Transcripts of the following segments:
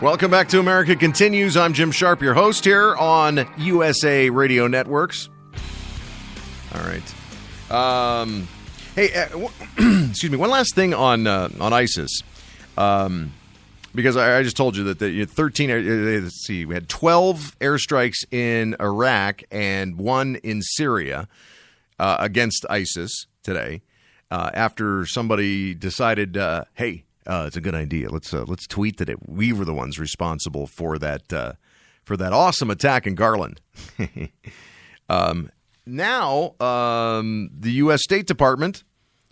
Welcome back to America Continues. I'm Jim Sharp, your host here on USA Radio Networks. All right. Hey, excuse me. One last thing on ISIS, because I just told you that the 13. Let's see, we had 12 airstrikes in Iraq and 1 in Syria against ISIS today. After somebody decided, hey, it's a good idea. Let's tweet that we were the ones responsible for that awesome attack in Garland. Now, the U.S. State Department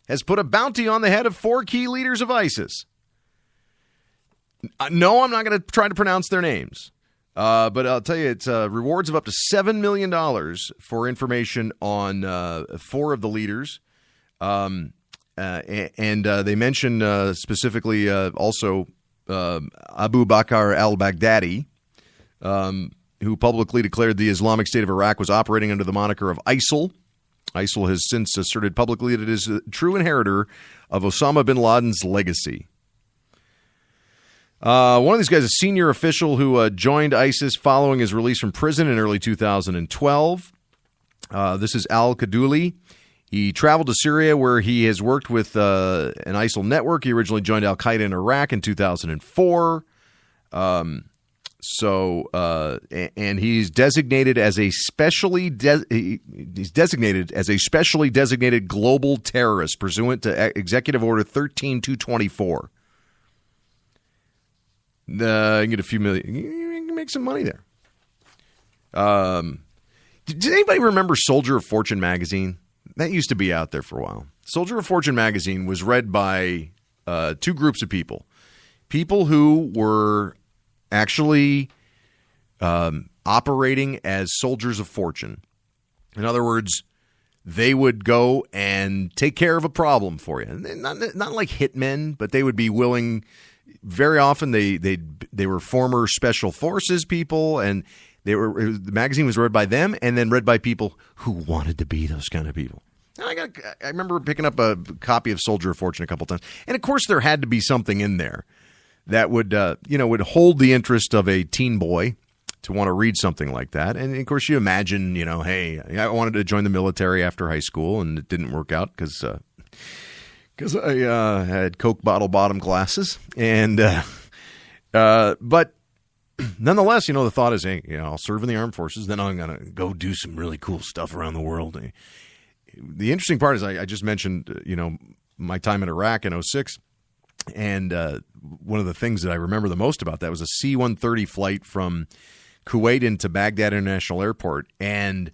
has put a bounty on the head of 4 key leaders of ISIS. No, I'm not going to try to pronounce their names, but I'll tell you, it's rewards of up to $7 million for information on 4 of the leaders. And they mention specifically also Abu Bakr al-Baghdadi, who publicly declared the Islamic State of Iraq was operating under the moniker of ISIL. ISIL has since asserted publicly that it is a true inheritor of Osama bin Laden's legacy. One of these guys, a senior official who joined ISIS following his release from prison in early 2012. This is al-Kaduli. He traveled to Syria, where he has worked with an ISIL network. He originally joined al-Qaeda in Iraq in 2004. And he's designated as a specially designated global terrorist pursuant to Executive Order 13224. You can get a few million. You can make some money there. Did anybody remember Soldier of Fortune magazine? That used to be out there for a while. Soldier of Fortune magazine was read by 2 groups of people. People who were actually operating as soldiers of fortune. In other words, they would go and take care of a problem for you. Not like hitmen, but they would be willing. Very often, they were former special forces people, and the magazine was read by them, and then read by people who wanted to be those kind of people. I remember picking up a copy of Soldier of Fortune a couple times, and of course, there had to be something in there that would hold the interest of a teen boy to want to read something like that. And of course, you imagine, hey, I wanted to join the military after high school, and it didn't work out because I had Coke bottle bottom glasses, and but nonetheless, the thought is, hey, I'll serve in the armed forces, then I'm gonna go do some really cool stuff around the world. The interesting part is I just mentioned, my time in Iraq in 2006. And one of the things that I remember the most about that was a C-130 flight from Kuwait into Baghdad International Airport, and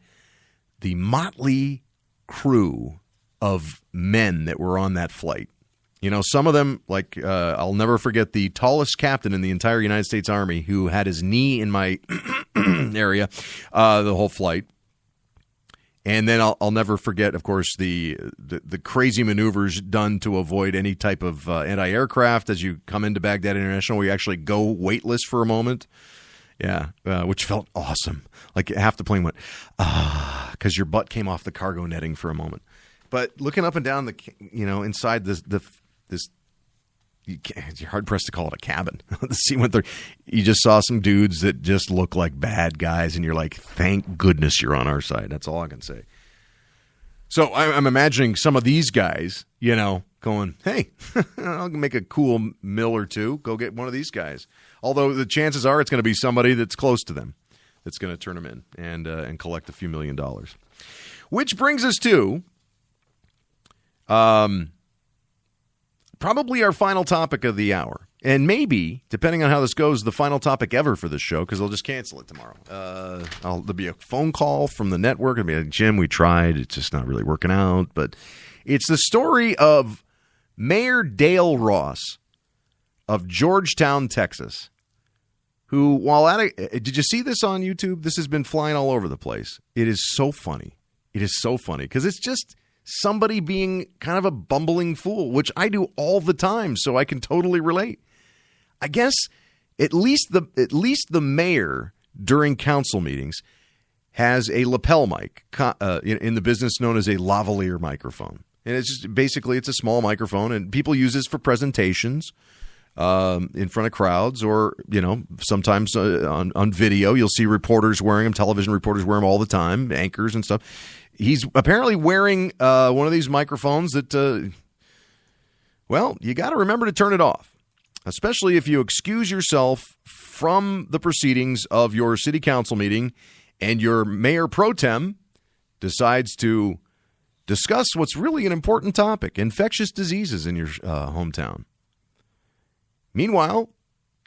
the motley crew of men that were on that flight. Some of them, like I'll never forget the tallest captain in the entire United States Army, who had his knee in my area the whole flight. And then I'll never forget, of course, the crazy maneuvers done to avoid any type of anti-aircraft as you come into Baghdad International, where you actually go weightless for a moment. Yeah, which felt awesome. Like half the plane went, because your butt came off the cargo netting for a moment. But looking up and down inside this, you're hard pressed to call it a cabin. The C-130, you just saw some dudes that just look like bad guys, and you're like, thank goodness you're on our side. That's all I can say. So I'm imagining some of these guys, going, hey, I'll make a cool mill or two. Go get one of these guys. Although the chances are it's going to be somebody that's close to them that's going to turn them in and collect a few $1 million. Which brings us to probably our final topic of the hour. And maybe, depending on how this goes, the final topic ever for this show, because they'll just cancel it tomorrow. There'll be a phone call from the network. It'll be like, Jim, we tried. It's just not really working out. But it's the story of Mayor Dale Ross of Georgetown, Texas, who, did you see this on YouTube? This has been flying all over the place. It is so funny. It is so funny because it's just somebody being kind of a bumbling fool, which I do all the time, so I can totally relate. I guess at least the mayor during council meetings has a lapel mic in the business known as a lavalier microphone. And it's just basically it's a small microphone, and people use this for presentations. in front of crowds, or, sometimes on video. You'll see reporters wearing them, television reporters wear them all the time, anchors and stuff. He's apparently wearing one of these microphones that, you got to remember to turn it off, especially if you excuse yourself from the proceedings of your city council meeting and your mayor pro tem decides to discuss what's really an important topic, infectious diseases in your hometown. Meanwhile,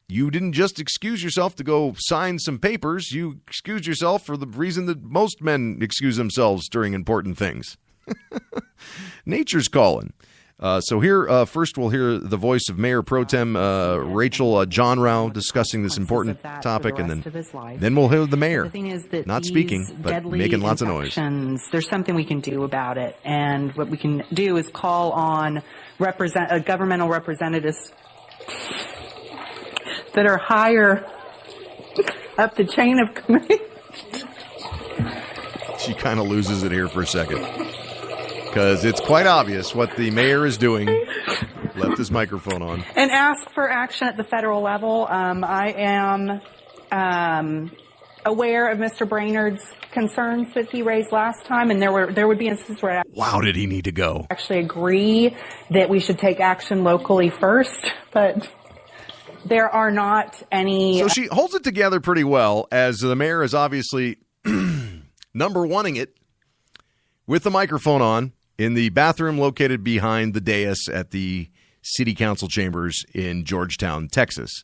you didn't just excuse yourself to go sign some papers. You excused yourself for the reason that most men excuse themselves during important things. Nature's calling. So here, first we'll hear the voice of Mayor Pro Tem Rachel John Rao discussing this important topic, and then we'll hear the mayor not speaking, but making lots of noise. There's something we can do about it, and what we can do is call on governmental representatives that are higher up the chain of command. She kind of loses it here for a second, because it's quite obvious what the mayor is doing. Left his microphone on. And ask for action at the federal level. I am aware of Mr. Brainerd's concerns that he raised last time, and there would be instances where wow, did he need to go? Actually agree that we should take action locally first, but there are not any. So she holds it together pretty well, as the mayor is obviously number oneing it with the microphone on in the bathroom located behind the dais at the city council chambers in Georgetown, Texas.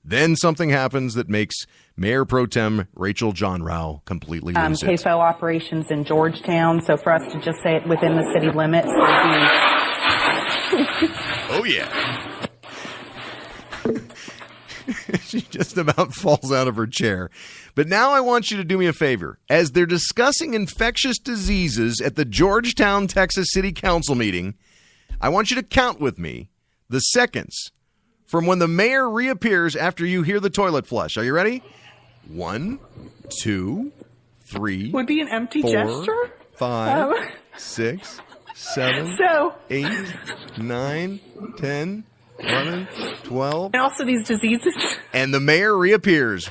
Then something happens that makes Mayor Pro Tem Rachel John Rao completely lose it. CAFO operations in Georgetown, so for us to just say it within the city limits would be... Oh, yeah. She just about falls out of her chair. But now I want you to do me a favor. As they're discussing infectious diseases at the Georgetown, Texas City Council meeting, I want you to count with me the seconds from when the mayor reappears after you hear the toilet flush. Are you ready? 1, 2, 3. Would be an empty 4, gesture? 5, 6, 7, so 8, 9, 10, 11, 12. And also these diseases. And the mayor reappears.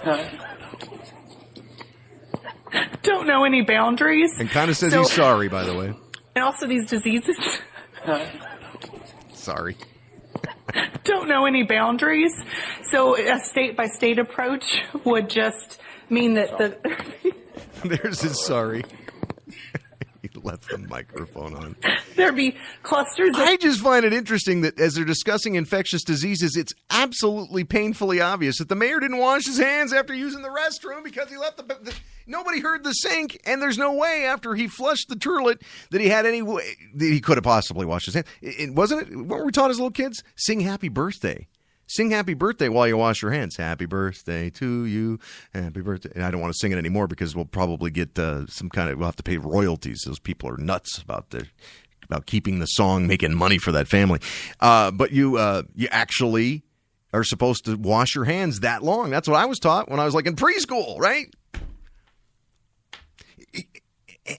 Don't know any boundaries. And kind of says he's sorry, by the way. And also these diseases. Sorry. Don't know any boundaries. So a state-by-state approach would just mean that There's his sorry. He left the microphone on. There'd be clusters of... I just find it interesting that as they're discussing infectious diseases, it's absolutely painfully obvious that the mayor didn't wash his hands after using the restroom because he left the nobody heard the sink, and there's no way after he flushed the toilet that he had any way that he could have possibly washed his hands. Wasn't it? What were we taught as little kids? Sing happy birthday. Sing happy birthday while you wash your hands. Happy birthday to you. Happy birthday. And I don't want to sing it anymore because we'll probably get we'll have to pay royalties. Those people are nuts about keeping the song, making money for that family. But you actually are supposed to wash your hands that long. That's what I was taught when I was like in preschool, right?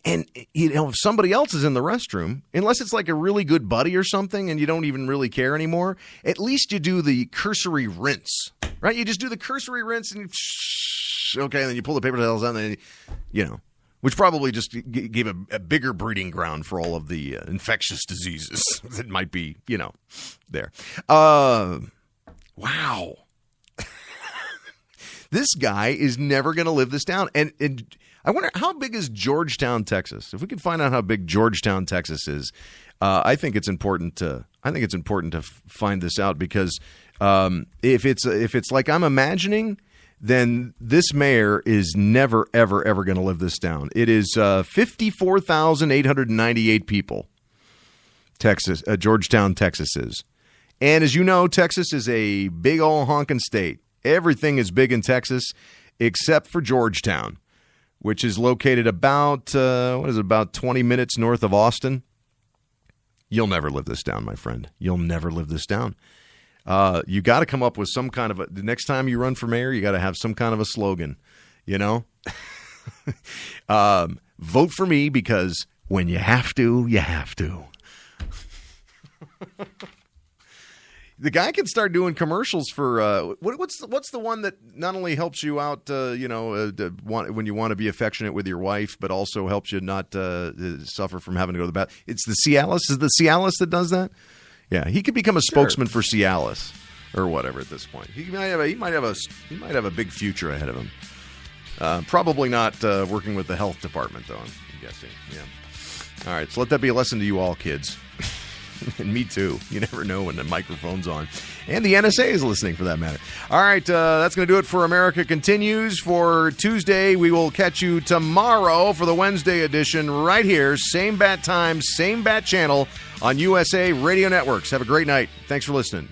And, if somebody else is in the restroom, unless it's like a really good buddy or something and you don't even really care anymore, at least you do the cursory rinse, right? You just do the cursory rinse and and then you pull the paper towels out and then, which probably just gave a bigger breeding ground for all of the infectious diseases that might be, there. Wow. This guy is never going to live this down. And I wonder, how big is Georgetown, Texas? If we could find out how big Georgetown, Texas is, I think it's important to find this out, because if it's like I'm imagining, then this mayor is never, ever, ever going to live this down. It is 54,898 people. Georgetown, Texas is. And as you know, Texas is a big old honking state. Everything is big in Texas except for Georgetown, which is located about, about 20 minutes north of Austin. You'll never live this down, my friend. You'll never live this down. You got to come up with some kind of the next time you run for mayor, you got to have some kind of a slogan, vote for me because when you have to, you have to. The guy can start doing commercials for what's the one that not only helps you out, when you want to be affectionate with your wife, but also helps you not suffer from having to go to the bathroom. It's the Cialis. Is it the Cialis that does that? Yeah, he could become a spokesman for Cialis or whatever at this point. He might have a big future ahead of him. Probably not working with the health department, though. I'm guessing. Yeah. All right, so let that be a lesson to you all, kids. And me too. You never know when the microphone's on. And the NSA is listening, for that matter. All right, that's going to do it for America Continues for Tuesday. We will catch you tomorrow for the Wednesday edition right here. Same bat time, same bat channel on USA Radio Networks. Have a great night. Thanks for listening.